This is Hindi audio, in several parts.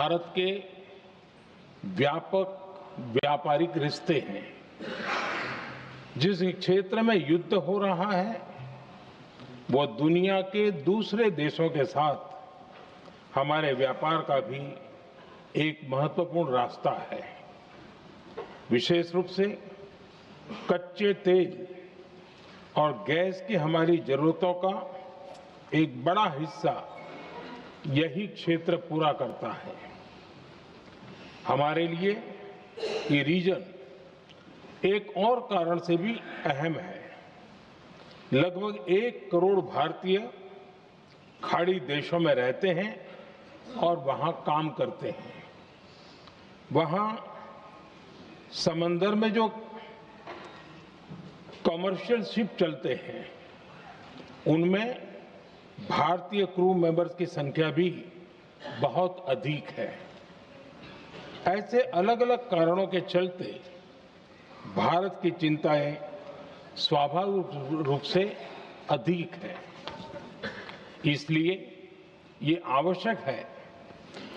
भारत के व्यापक व्यापारिक रिश्ते हैं। जिस क्षेत्र में युद्ध हो रहा है वो दुनिया के दूसरे देशों के साथ हमारे व्यापार का भी एक महत्वपूर्ण रास्ता है। विशेष रूप से कच्चे तेल और गैस की हमारी जरूरतों का एक बड़ा हिस्सा यही क्षेत्र पूरा करता है। हमारे लिए ये रीजन एक और कारण से भी अहम है। लगभग 1 करोड़ भारतीय खाड़ी देशों में रहते हैं और वहां काम करते हैं। वहां समंदर में जो कमर्शियल शिप चलते हैं उनमें भारतीय क्रू मेंबर्स की संख्या भी बहुत अधिक है। ऐसे अलग अलग कारणों के चलते भारत की चिंताएं स्वाभाविक रूप से अधिक है। इसलिए ये आवश्यक है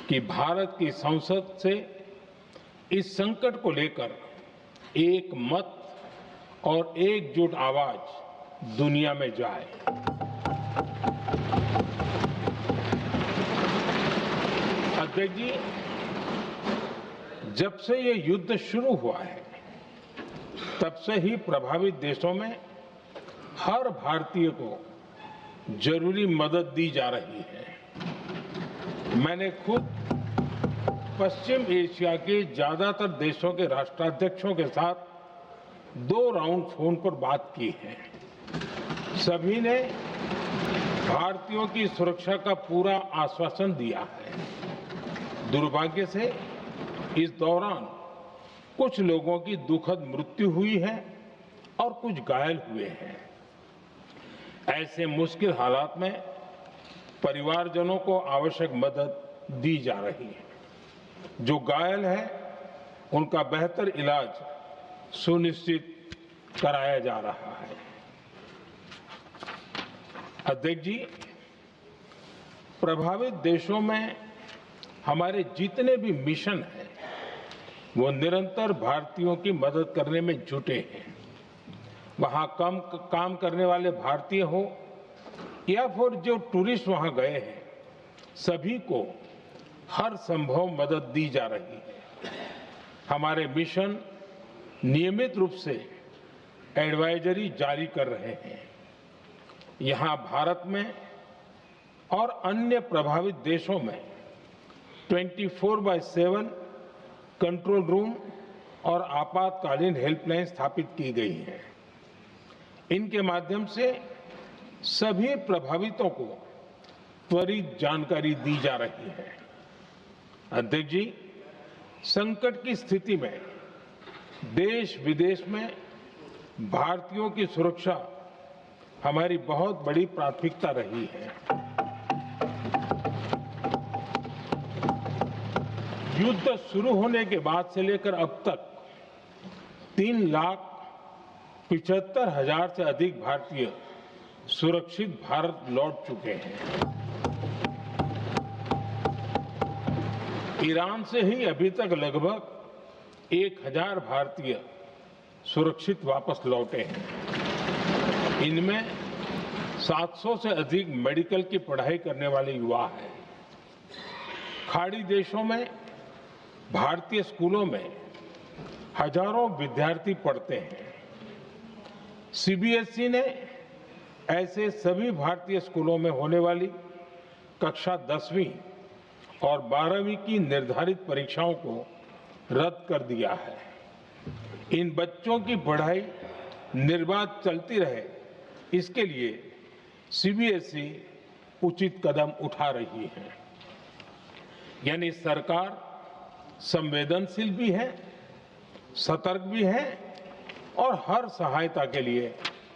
कि भारत की संसद से इस संकट को लेकर एक मत और एकजुट आवाज दुनिया में जाए। अध्यक्ष जी, जब से ये युद्ध शुरू हुआ है तब से ही प्रभावित देशों में हर भारतीय को जरूरी मदद दी जा रही है। मैंने खुद पश्चिम एशिया के ज्यादातर देशों के राष्ट्राध्यक्षों के साथ 2 राउंड फोन पर बात की है। सभी ने भारतीयों की सुरक्षा का पूरा आश्वासन दिया है। दुर्भाग्य से इस दौरान कुछ लोगों की दुखद मृत्यु हुई है और कुछ घायल हुए हैं। ऐसे मुश्किल हालात में परिवारजनों को आवश्यक मदद दी जा रही है। जो घायल हैं उनका बेहतर इलाज सुनिश्चित कराया जा रहा है। अध्यक्ष जी, प्रभावित देशों में हमारे जितने भी मिशन हैं वो निरंतर भारतीयों की मदद करने में जुटे हैं। वहां काम करने वाले भारतीय हो या फिर जो टूरिस्ट वहां गए हैं, सभी को हर संभव मदद दी जा रही है। हमारे मिशन नियमित रूप से एडवाइजरी जारी कर रहे हैं। यहां भारत में और अन्य प्रभावित देशों में 24/7 कंट्रोल रूम और आपातकालीन हेल्पलाइन स्थापित की गई है। इनके माध्यम से सभी प्रभावितों को त्वरित जानकारी दी जा रही है। अध्यक्ष जी, संकट की स्थिति में देश विदेश में भारतीयों की सुरक्षा हमारी बहुत बड़ी प्राथमिकता रही है। युद्ध शुरू होने के बाद से लेकर अब तक 3,75,000 से अधिक भारतीय सुरक्षित भारत लौट चुके हैं। ईरान से ही अभी तक लगभग 1,000 भारतीय सुरक्षित वापस लौटे हैं। इनमें 700 से अधिक मेडिकल की पढ़ाई करने वाले युवा हैं। खाड़ी देशों में भारतीय स्कूलों में हजारों विद्यार्थी पढ़ते हैं। सीबीएसई ने ऐसे सभी भारतीय स्कूलों में होने वाली कक्षा 10वीं और 12वीं की निर्धारित परीक्षाओं को रद्द कर दिया है। इन बच्चों की पढ़ाई निर्बाध चलती रहे, इसके लिए सीबीएसई उचित कदम उठा रही है। यानी सरकार संवेदनशील भी है, सतर्क भी है और हर सहायता के लिए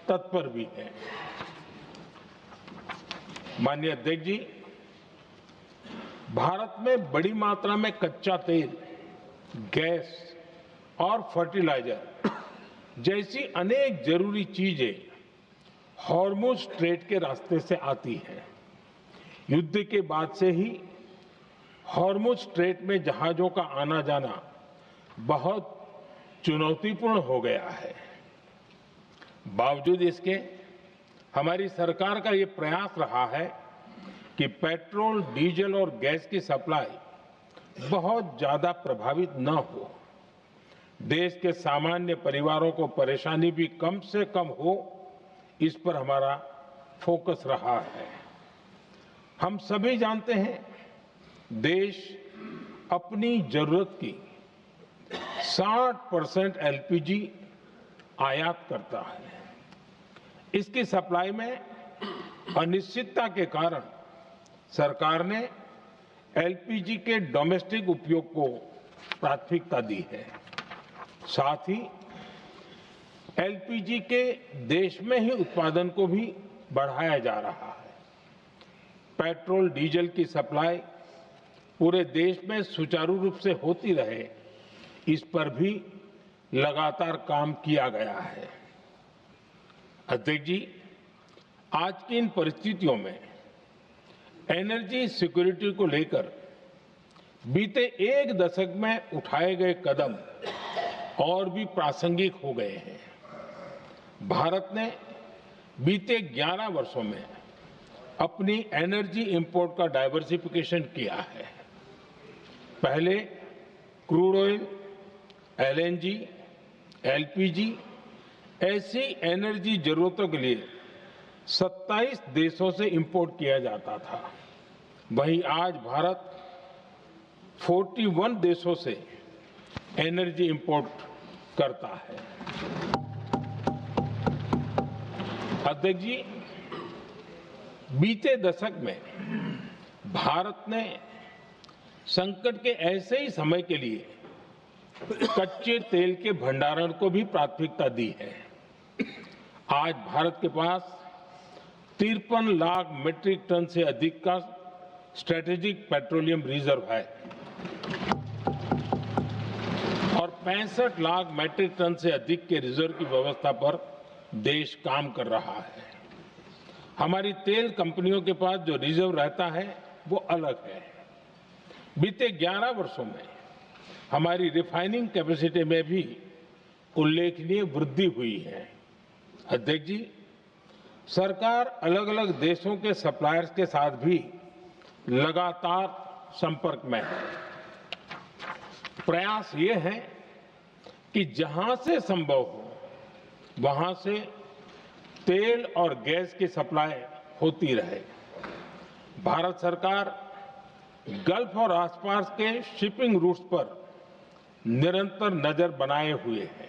तत्पर भी है। माननीय अध्यक्ष जी, भारत में बड़ी मात्रा में कच्चा तेल, गैस और फर्टिलाइजर जैसी अनेक जरूरी चीजें हॉर्मुज़ स्ट्रेट के रास्ते से आती हैं। युद्ध के बाद से ही हॉर्मुज स्ट्रेट में जहाजों का आना जाना बहुत चुनौतीपूर्ण हो गया है। बावजूद इसके हमारी सरकार का ये प्रयास रहा है कि पेट्रोल, डीजल और गैस की सप्लाई बहुत ज्यादा प्रभावित न हो, देश के सामान्य परिवारों को परेशानी भी कम से कम हो, इस पर हमारा फोकस रहा है। हम सभी जानते हैं, देश अपनी जरूरत की 60% एलपीजी आयात करता है। इसकी सप्लाई में अनिश्चितता के कारण सरकार ने एलपीजी के डोमेस्टिक उपयोग को प्राथमिकता दी है। साथ ही एलपीजी के देश में ही उत्पादन को भी बढ़ाया जा रहा है। पेट्रोल, डीजल की सप्लाई पूरे देश में सुचारू रूप से होती रहे, इस पर भी लगातार काम किया गया है। अध्यक्ष जी, आज की इन परिस्थितियों में एनर्जी सिक्योरिटी को लेकर बीते एक दशक में उठाए गए कदम और भी प्रासंगिक हो गए हैं। भारत ने बीते 11 वर्षों में अपनी एनर्जी इंपोर्ट का डाइवर्सिफिकेशन किया है। पहले क्रूड ऑयल, एलएनजी, एलपीजी ऐसी एनर्जी जरूरतों के लिए 27 देशों से इंपोर्ट किया जाता था। वहीं आज भारत 41 देशों से एनर्जी इंपोर्ट करता है। अध्यक्ष जी, बीते दशक में भारत ने संकट के ऐसे ही समय के लिए कच्चे तेल के भंडारण को भी प्राथमिकता दी है। आज भारत के पास 53 लाख मीट्रिक टन से अधिक का स्ट्रेटेजिक पेट्रोलियम रिजर्व है और 65 लाख मीट्रिक टन से अधिक के रिजर्व की व्यवस्था पर देश काम कर रहा है। हमारी तेल कंपनियों के पास जो रिजर्व रहता है वो अलग है। बीते 11 वर्षों में हमारी रिफाइनिंग कैपेसिटी में भी उल्लेखनीय वृद्धि हुई है। अध्यक्ष जी, सरकार अलग अलग देशों के सप्लायर्स के साथ भी लगातार संपर्क में है। प्रयास ये है कि जहां से संभव हो वहां से तेल और गैस की सप्लाई होती रहे। भारत सरकार गल्फ और आसपास के शिपिंग रूट्स पर निरंतर नजर बनाए हुए है।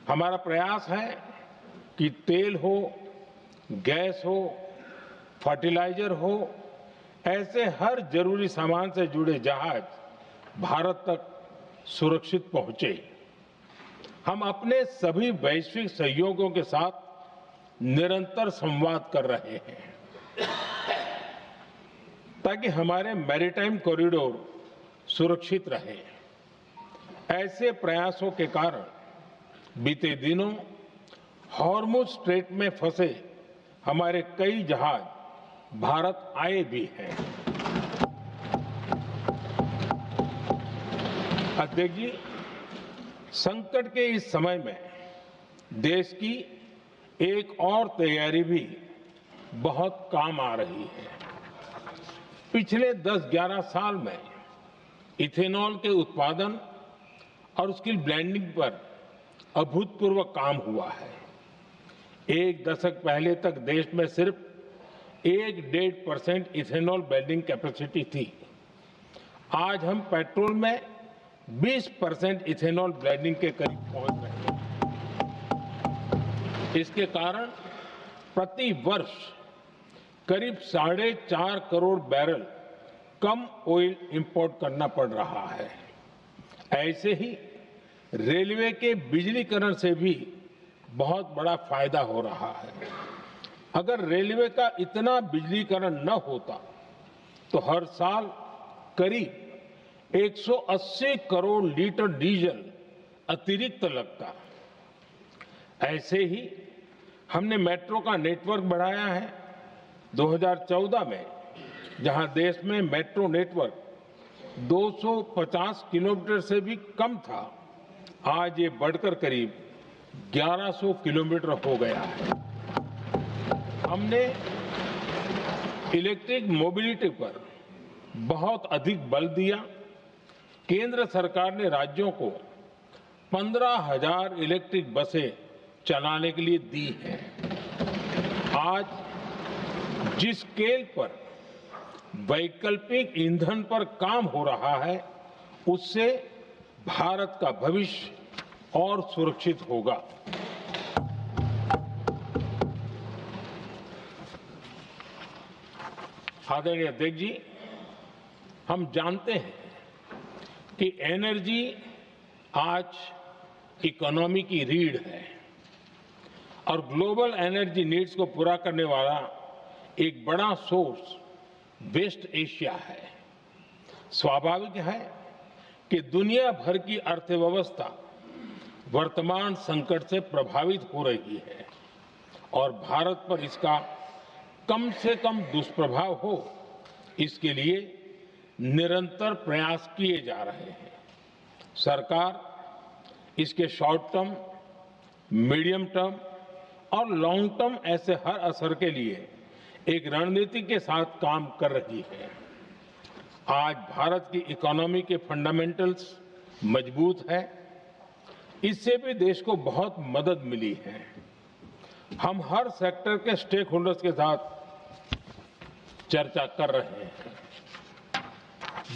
हमारा प्रयास है कि तेल हो, गैस हो, फर्टिलाइजर हो, ऐसे हर जरूरी सामान से जुड़े जहाज भारत तक सुरक्षित पहुंचे। हम अपने सभी वैश्विक सहयोगियों के साथ निरंतर संवाद कर रहे हैं ताकि हमारे मैरीटाइम कॉरिडोर सुरक्षित रहे। ऐसे प्रयासों के कारण बीते दिनों हॉर्मुज स्ट्रेट में फंसे हमारे कई जहाज भारत आए भी हैं। अध्यक्ष जी, संकट के इस समय में देश की एक और तैयारी भी बहुत काम आ रही है। पिछले 10-11 साल में इथेनॉल के उत्पादन और उसकी ब्लेंडिंग पर अभूतपूर्व काम हुआ है। एक दशक पहले तक देश में सिर्फ 1-1.5% इथेनॉल ब्लेंडिंग कैपेसिटी थी। आज हम पेट्रोल में 20% इथेनॉल ब्लेंडिंग के करीब पहुंच रहे हैं। इसके कारण प्रति वर्ष करीब 4.5 करोड़ बैरल कम ऑयल इंपोर्ट करना पड़ रहा है। ऐसे ही रेलवे के बिजलीकरण से भी बहुत बड़ा फायदा हो रहा है। अगर रेलवे का इतना बिजलीकरण न होता तो हर साल करीब 180 करोड़ लीटर डीजल अतिरिक्त लगता। ऐसे ही हमने मेट्रो का नेटवर्क बढ़ाया है। 2014 में जहां देश में मेट्रो नेटवर्क 250 किलोमीटर से भी कम था, आज ये बढ़कर करीब 1100 किलोमीटर हो गया है। हमने इलेक्ट्रिक मोबिलिटी पर बहुत अधिक बल दिया। केंद्र सरकार ने राज्यों को 15,000 इलेक्ट्रिक बसें चलाने के लिए दी हैं। आज जिस स्केल पर वैकल्पिक ईंधन पर काम हो रहा है, उससे भारत का भविष्य और सुरक्षित होगा। आदरणीय अध्यक्ष जी, हम जानते हैं कि एनर्जी आज इकोनॉमी की रीढ़ है और ग्लोबल एनर्जी नीड्स को पूरा करने वाला एक बड़ा सोर्स वेस्ट एशिया है। स्वाभाविक है कि दुनिया भर की अर्थव्यवस्था वर्तमान संकट से प्रभावित हो रही है और भारत पर इसका कम से कम दुष्प्रभाव हो, इसके लिए निरंतर प्रयास किए जा रहे हैं। सरकार इसके शॉर्ट टर्म, मीडियम टर्म और लॉन्ग टर्म ऐसे हर असर के लिए एक रणनीति के साथ काम कर रही है। आज भारत की इकोनॉमी के फंडामेंटल्स मजबूत है, इससे भी देश को बहुत मदद मिली है। हम हर सेक्टर के स्टेक होल्डर्स के साथ चर्चा कर रहे हैं।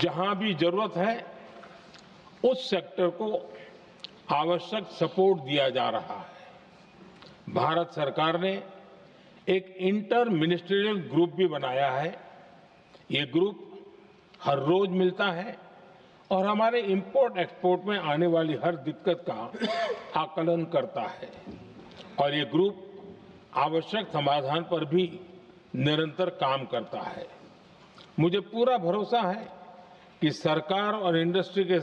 जहां भी जरूरत है, उस सेक्टर को आवश्यक सपोर्ट दिया जा रहा है। भारत सरकार ने एक इंटर मिनिस्ट्रियल ग्रुप भी बनाया है। ये ग्रुप हर रोज मिलता है और हमारे इंपोर्ट एक्सपोर्ट में आने वाली हर दिक्कत का आकलन करता है और ये ग्रुप आवश्यक समाधान पर भी निरंतर काम करता है। मुझे पूरा भरोसा है कि सरकार और इंडस्ट्री के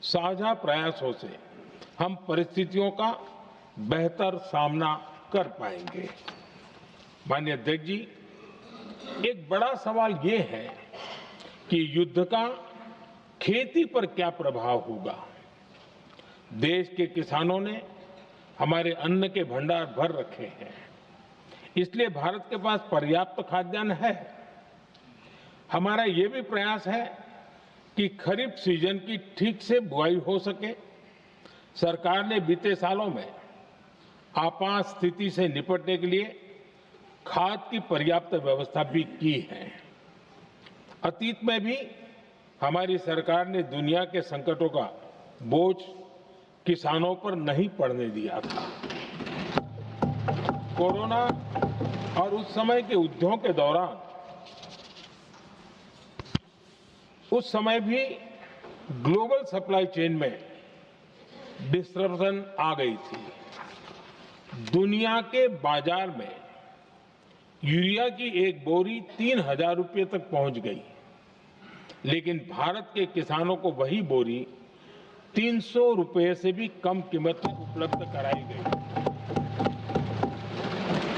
साझा प्रयासों से हम परिस्थितियों का बेहतर सामना कर पाएंगे। माननीय अध्यक्ष जी, एक बड़ा सवाल ये है कि युद्ध का खेती पर क्या प्रभाव होगा। देश के किसानों ने हमारे अन्न के भंडार भर रखे हैं, इसलिए भारत के पास पर्याप्त खाद्यान्न है। हमारा ये भी प्रयास है कि खरीफ सीजन की ठीक से बुआई हो सके। सरकार ने बीते सालों में आपात स्थिति से निपटने के लिए खाद की पर्याप्त व्यवस्था भी की है। अतीत में भी हमारी सरकार ने दुनिया के संकटों का बोझ किसानों पर नहीं पड़ने दिया था। कोरोना और उस समय के युद्धों के दौरान उस समय भी ग्लोबल सप्लाई चेन में डिस्ट्रप्शन आ गई थी। दुनिया के बाजार में यूरिया की एक बोरी 3,000 रुपये तक पहुंच गई, लेकिन भारत के किसानों को वही बोरी 300 रुपये से भी कम कीमत में उपलब्ध कराई गई।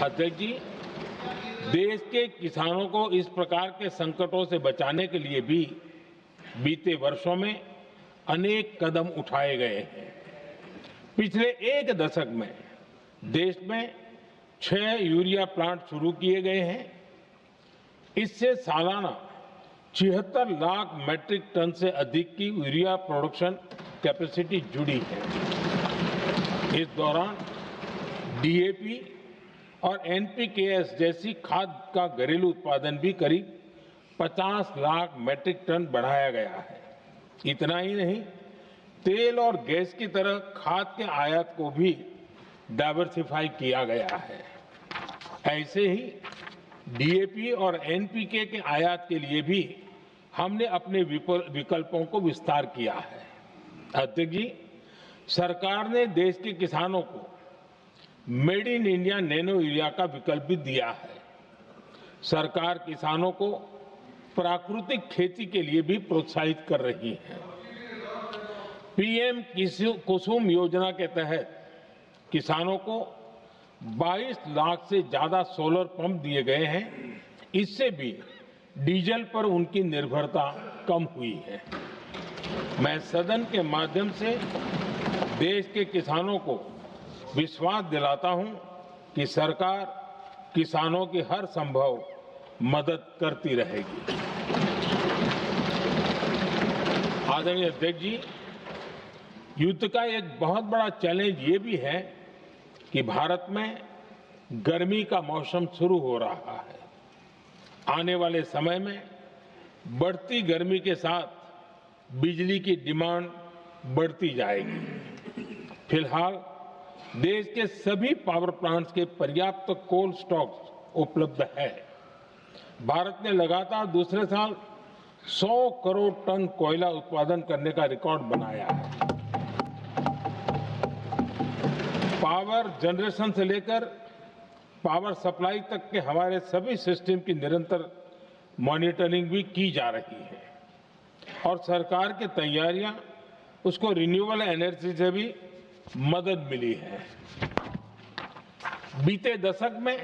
अध्यक्ष जी, देश के किसानों को इस प्रकार के संकटों से बचाने के लिए भी बीते वर्षों में अनेक कदम उठाए गए हैं। पिछले एक दशक में देश में 6 यूरिया प्लांट शुरू किए गए हैं। इससे सालाना 76 लाख मैट्रिक टन से अधिक की यूरिया प्रोडक्शन कैपेसिटी जुड़ी है। इस दौरान डीएपी और एनपीकेएस जैसी खाद का घरेलू उत्पादन भी करीब 50 लाख मैट्रिक टन बढ़ाया गया है। इतना ही नहीं, तेल और गैस की तरह खाद के आयात को भी डाइवर्सिफाई किया गया है। ऐसे ही डीएपी और एनपीके के आयात के लिए भी हमने अपने विकल्पों को विस्तार किया है। अध्यक्ष जी, सरकार ने देश के किसानों को made in India nano urea का विकल्प भी दिया है। सरकार किसानों को प्राकृतिक खेती के लिए भी प्रोत्साहित कर रही है। पीएम कुसुम योजना के तहत किसानों को 22 लाख से ज्यादा सोलर पंप दिए गए हैं। इससे भी डीजल पर उनकी निर्भरता कम हुई है। मैं सदन के माध्यम से देश के किसानों को विश्वास दिलाता हूं कि सरकार किसानों की हर संभव मदद करती रहेगी। आदरणीय अध्यक्ष जी, युद्ध का एक बहुत बड़ा चैलेंज ये भी है कि भारत में गर्मी का मौसम शुरू हो रहा है। आने वाले समय में बढ़ती गर्मी के साथ बिजली की डिमांड बढ़ती जाएगी। फिलहाल देश के सभी पावर प्लांट्स के पर्याप्त कोल स्टॉक्स उपलब्ध है। भारत ने लगातार दूसरे साल 100 करोड़ टन कोयला उत्पादन करने का रिकॉर्ड बनाया है। पावर जनरेशन से लेकर पावर सप्लाई तक के हमारे सभी सिस्टम की निरंतर मॉनिटरिंग भी की जा रही है और सरकार की तैयारियां उसको रिन्यूएबल एनर्जी से भी मदद मिली है। बीते दशक में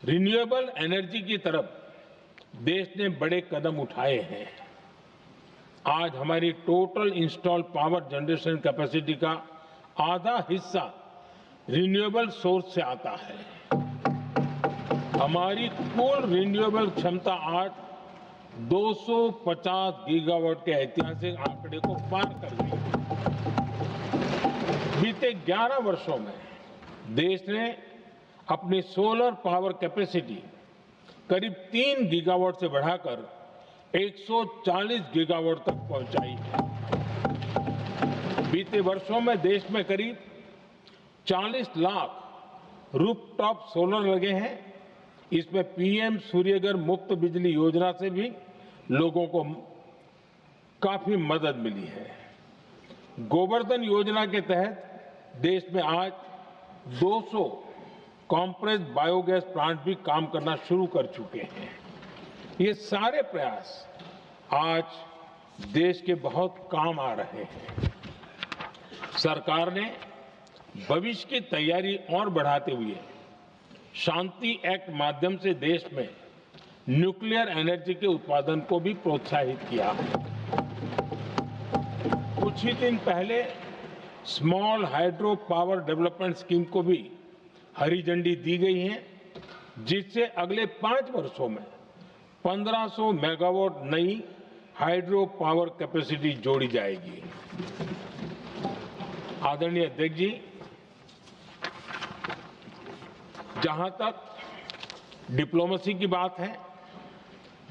रिन्यूएबल एनर्जी की तरफ देश ने बड़े कदम उठाए हैं। आज हमारी total installed power generation capacity का आधा हिस्सा रिन्यूएबल सोर्स से आता है। हमारी कुल रिन्यूएबल क्षमता आज 250 गीगावाट के ऐतिहासिक आंकड़े को पार कर गई है। बीते 11 वर्षों में देश ने अपनी सोलर पावर कैपेसिटी करीब 3 गीगावाट से बढ़ाकर 140 गीगावाट तक पहुंचाई है। बीते वर्षों में देश में करीब 40 लाख रूफटॉप सोलर लगे हैं। इसमें पीएम सूर्यघर मुफ्त बिजली योजना से भी लोगों को काफी मदद मिली है। गोवर्धन योजना के तहत देश में आज 200 कॉम्प्रेस्ड बायोगैस प्लांट भी काम करना शुरू कर चुके हैं। ये सारे प्रयास आज देश के बहुत काम आ रहे हैं। सरकार ने भविष्य की तैयारी और बढ़ाते हुए शांति एक्ट माध्यम से देश में न्यूक्लियर एनर्जी के उत्पादन को भी प्रोत्साहित किया है। कुछ ही दिन पहले small hydro power development scheme को भी हरी झंडी दी गई है, जिससे अगले 5 वर्षों में 1500 मेगावाट नई हाइड्रो पावर कैपेसिटी जोड़ी जाएगी। आदरणीय अध्यक्ष जी, जहां तक डिप्लोमेसी की बात है,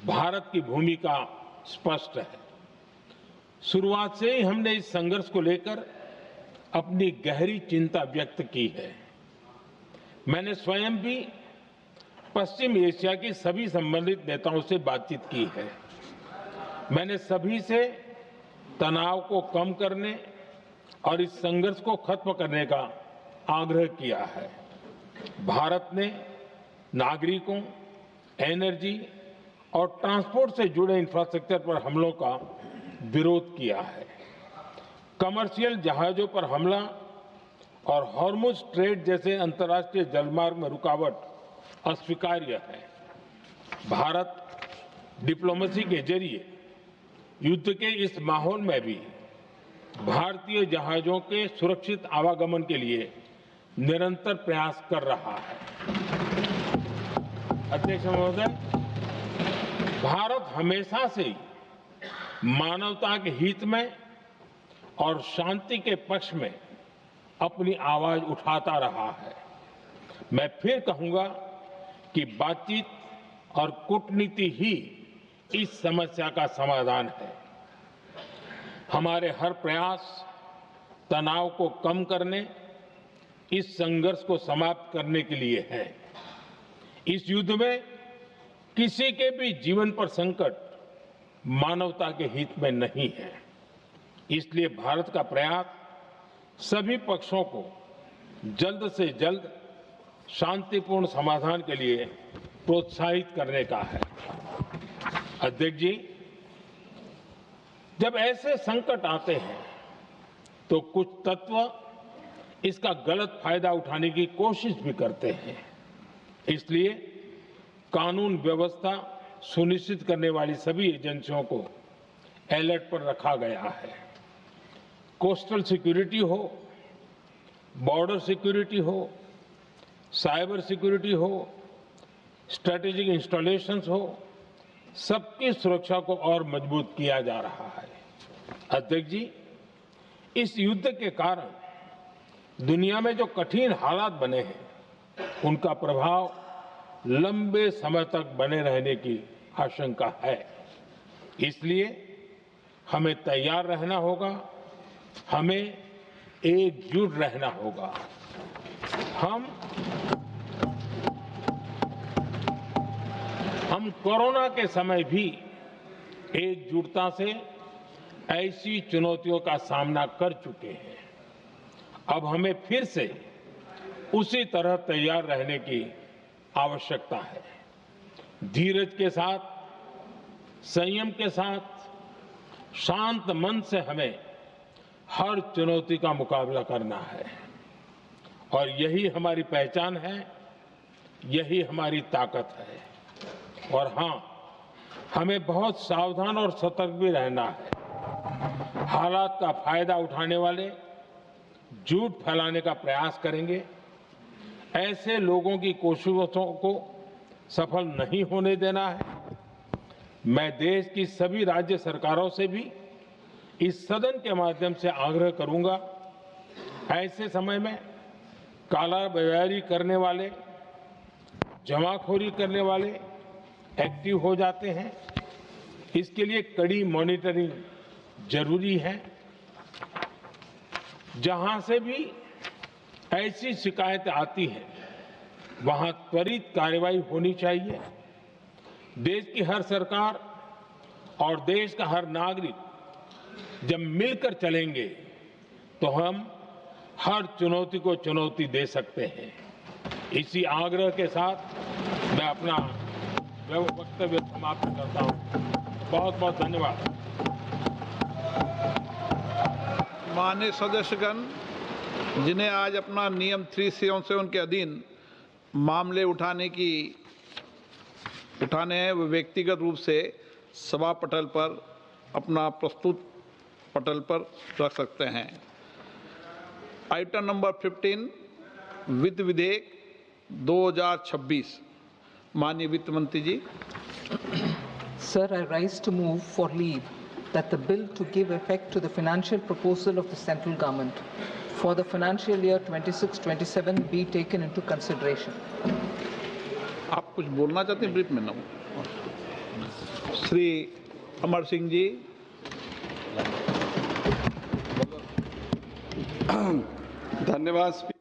भारत की भूमिका स्पष्ट है। शुरुआत से ही हमने इस संघर्ष को लेकर अपनी गहरी चिंता व्यक्त की है। मैंने स्वयं भी पश्चिम एशिया की सभी संबंधित नेताओं से बातचीत की है। मैंने सभी से तनाव को कम करने और इस संघर्ष को खत्म करने का आग्रह किया है। भारत ने नागरिकों, एनर्जी और ट्रांसपोर्ट से जुड़े इंफ्रास्ट्रक्चर पर हमलों का विरोध किया है। कमर्शियल जहाजों पर हमला और हॉर्मुज स्ट्रेट जैसे अंतर्राष्ट्रीय जलमार्ग में रुकावट अस्वीकार्य है। भारत डिप्लोमेसी के जरिए युद्ध के इस माहौल में भी भारतीय जहाजों के सुरक्षित आवागमन के लिए निरंतर प्रयास कर रहा है। अध्यक्ष महोदय, भारत हमेशा से ही मानवता के हित में और शांति के पक्ष में अपनी आवाज उठाता रहा है। मैं फिर कहूंगा कि बातचीत और कूटनीति ही इस समस्या का समाधान है। हमारे हर प्रयास तनाव को कम करने, इस संघर्ष को समाप्त करने के लिए है। इस युद्ध में किसी के भी जीवन पर संकट मानवता के हित में नहीं है। इसलिए भारत का प्रयास सभी पक्षों को जल्द से जल्द शांतिपूर्ण समाधान के लिए प्रोत्साहित करने का है। अध्यक्ष जी, जब ऐसे संकट आते हैं तो कुछ तत्व इसका गलत फायदा उठाने की कोशिश भी करते हैं। इसलिए कानून व्यवस्था सुनिश्चित करने वाली सभी एजेंसियों को अलर्ट पर रखा गया है। कोस्टल सिक्योरिटी हो, बॉर्डर सिक्योरिटी हो, साइबर सिक्योरिटी हो, स्ट्रेटेजिक इंस्टॉलेशंस हो, सबकी सुरक्षा को और मजबूत किया जा रहा है। अध्यक्ष जी, इस युद्ध के कारण दुनिया में जो कठिन हालात बने हैं, उनका प्रभाव लंबे समय तक बने रहने की आशंका है। इसलिए हमें तैयार रहना होगा, हमें एकजुट रहना होगा। हम कोरोना के समय भी एकजुटता से ऐसी चुनौतियों का सामना कर चुके हैं। अब हमें फिर से उसी तरह तैयार रहने की आवश्यकता है। धीरज के साथ, संयम के साथ, शांत मन से हमें हर चुनौती का मुकाबला करना है और यही हमारी पहचान है, यही हमारी ताकत है। और हां, हमें बहुत सावधान और सतर्क भी रहना है। हालात का फायदा उठाने वाले झूठ फैलाने का प्रयास करेंगे, ऐसे लोगों की कोशिशों को सफल नहीं होने देना है। मैं देश की सभी राज्य सरकारों से भी इस सदन के माध्यम से आग्रह करूंगा, ऐसे समय में कालाबाजारी करने वाले, जमाखोरी करने वाले एक्टिव हो जाते हैं। इसके लिए कड़ी मॉनिटरिंग जरूरी है। जहां से भी ऐसी शिकायतें आती हैं, वहां त्वरित कार्रवाई होनी चाहिए। देश की हर सरकार और देश का हर नागरिक जब मिलकर चलेंगे तो हम हर चुनौती को चुनौती दे सकते हैं। इसी आग्रह के साथ मैं अपना वक्तव्य समाप्त करता हूं। बहुत बहुत धन्यवाद। माननीय सदस्यगण, जिन्हें आज अपना नियम 377 के अधीन मामले उठाने हैं, वो व्यक्तिगत रूप से सभा पटल पर अपना प्रस्तुत पटल पर रख सकते हैं। आइटम नंबर 15 वित्त विधेयक 2026। माननीय वित्त मंत्री जी। Sir, I rise to move for leave that the bill to give effect to the financial proposal of the central government for the financial year 26-27 be taken into consideration. आप कुछ बोलना चाहते हैं ब्रीफ में? ना श्री अमर सिंह जी। धन्यवाद स्पीकर।